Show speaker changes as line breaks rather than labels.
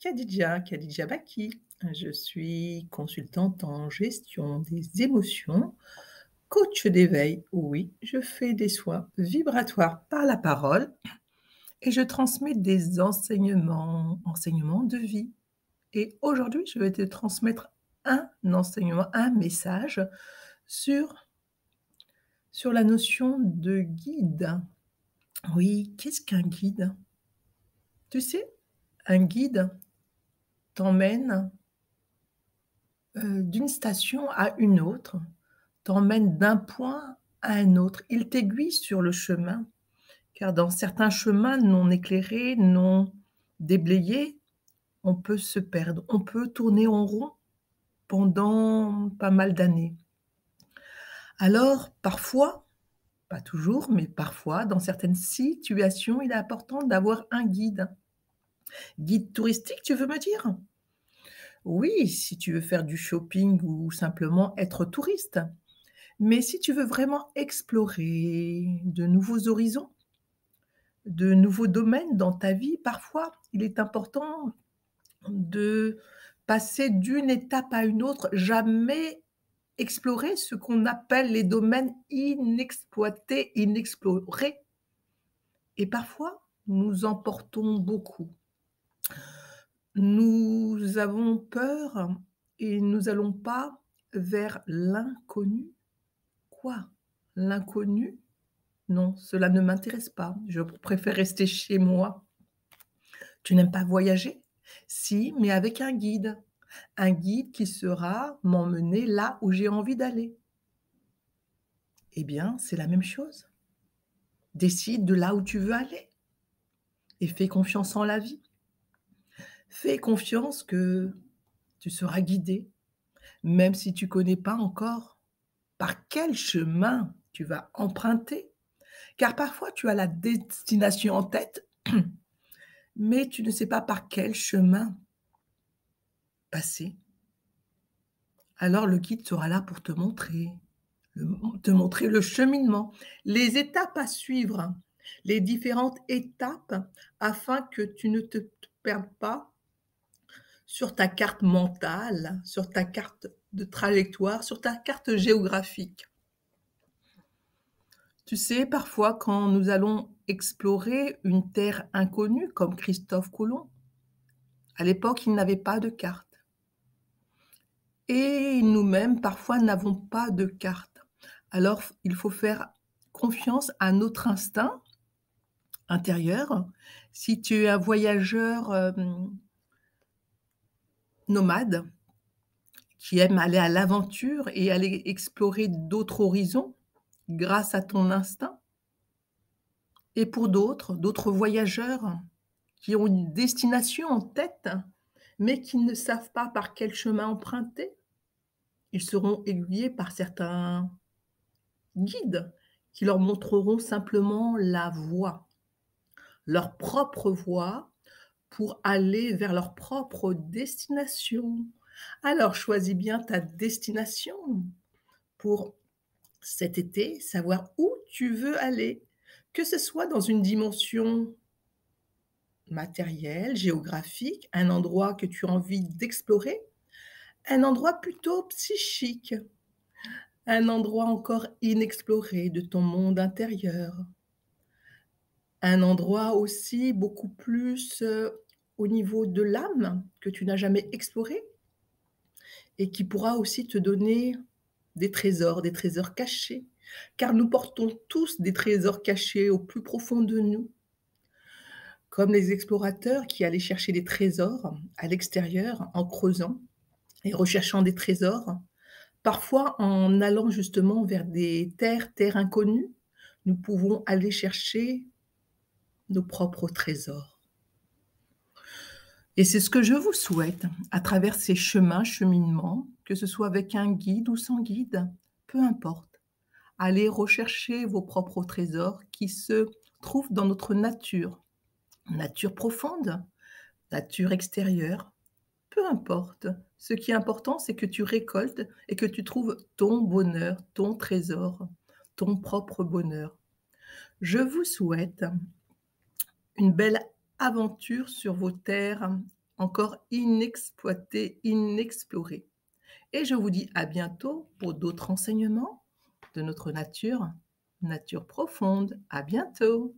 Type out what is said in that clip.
Khadija Baki. Je suis consultante en gestion des émotions, coach d'éveil. Oui, je fais des soins vibratoires par la parole et je transmets des enseignements de vie. Et aujourd'hui, je vais te transmettre un enseignement, un message sur, sur la notion de guide. Oui, qu'est-ce qu'un guide? Tu sais, un guide t'emmène d'une station à une autre, t'emmène d'un point à un autre. Il t'aiguille sur le chemin, car dans certains chemins non éclairés, non déblayés, on peut se perdre, on peut tourner en rond pendant pas mal d'années. Alors, parfois, pas toujours, mais parfois, dans certaines situations, il est important d'avoir un guide. Guide touristique, tu veux me dire? Oui, si tu veux faire du shopping ou simplement être touriste. Mais si tu veux vraiment explorer de nouveaux horizons, de nouveaux domaines dans ta vie, parfois, il est important de passer d'une étape à une autre, jamais explorer ce qu'on appelle les domaines inexploités, inexplorés. Et parfois, nous emportons beaucoup. Nous avons peur et nous allons pas vers l'inconnu. Quoi? L'inconnu? Non, cela ne m'intéresse pas. Je préfère rester chez moi. Tu n'aimes pas voyager? Si, mais avec un guide. Un guide qui sera m'emmener là où j'ai envie d'aller. Eh bien, c'est la même chose. Décide de là où tu veux aller et fais confiance en la vie. Fais confiance que tu seras guidé, même si tu connais pas encore par quel chemin tu vas emprunter. Car parfois, tu as la destination en tête, mais tu ne sais pas par quel chemin passer. Alors le guide sera là pour te montrer le cheminement, les étapes à suivre, les différentes étapes afin que tu ne te perdes pas sur ta carte mentale, sur ta carte de trajectoire, sur ta carte géographique. Tu sais, parfois, quand nous allons explorer une terre inconnue, comme Christophe Colomb, à l'époque, il n'avait pas de carte. Et nous-mêmes, parfois, n'avons pas de carte. Alors, il faut faire confiance à notre instinct intérieur. Si tu es un voyageur nomade, qui aime aller à l'aventure et aller explorer d'autres horizons grâce à ton instinct, et pour d'autres voyageurs qui ont une destination en tête, mais qui ne savent pas par quel chemin emprunter, ils seront aiguillés par certains guides qui leur montreront simplement la voie, leur propre voie pour aller vers leur propre destination. Alors choisis bien ta destination pour cet été, savoir où tu veux aller, que ce soit dans une dimension matérielle, géographique, un endroit que tu as envie d'explorer, un endroit plutôt psychique, un endroit encore inexploré de ton monde intérieur, un endroit aussi beaucoup plus, au niveau de l'âme que tu n'as jamais exploré et qui pourra aussi te donner des trésors cachés, car nous portons tous des trésors cachés au plus profond de nous. Comme les explorateurs qui allaient chercher des trésors à l'extérieur en creusant et recherchant des trésors. Parfois, en allant justement vers des terres inconnues, nous pouvons aller chercher nos propres trésors. Et c'est ce que je vous souhaite à travers ces cheminements, que ce soit avec un guide ou sans guide, peu importe. Allez rechercher vos propres trésors qui se trouvent dans notre nature. Nature profonde, nature extérieure, peu importe. Ce qui est important, c'est que tu récoltes et que tu trouves ton bonheur, ton trésor, ton propre bonheur. Je vous souhaite une belle aventure sur vos terres encore inexploité, inexploré. Et je vous dis à bientôt pour d'autres enseignements de notre nature, nature profonde. À bientôt.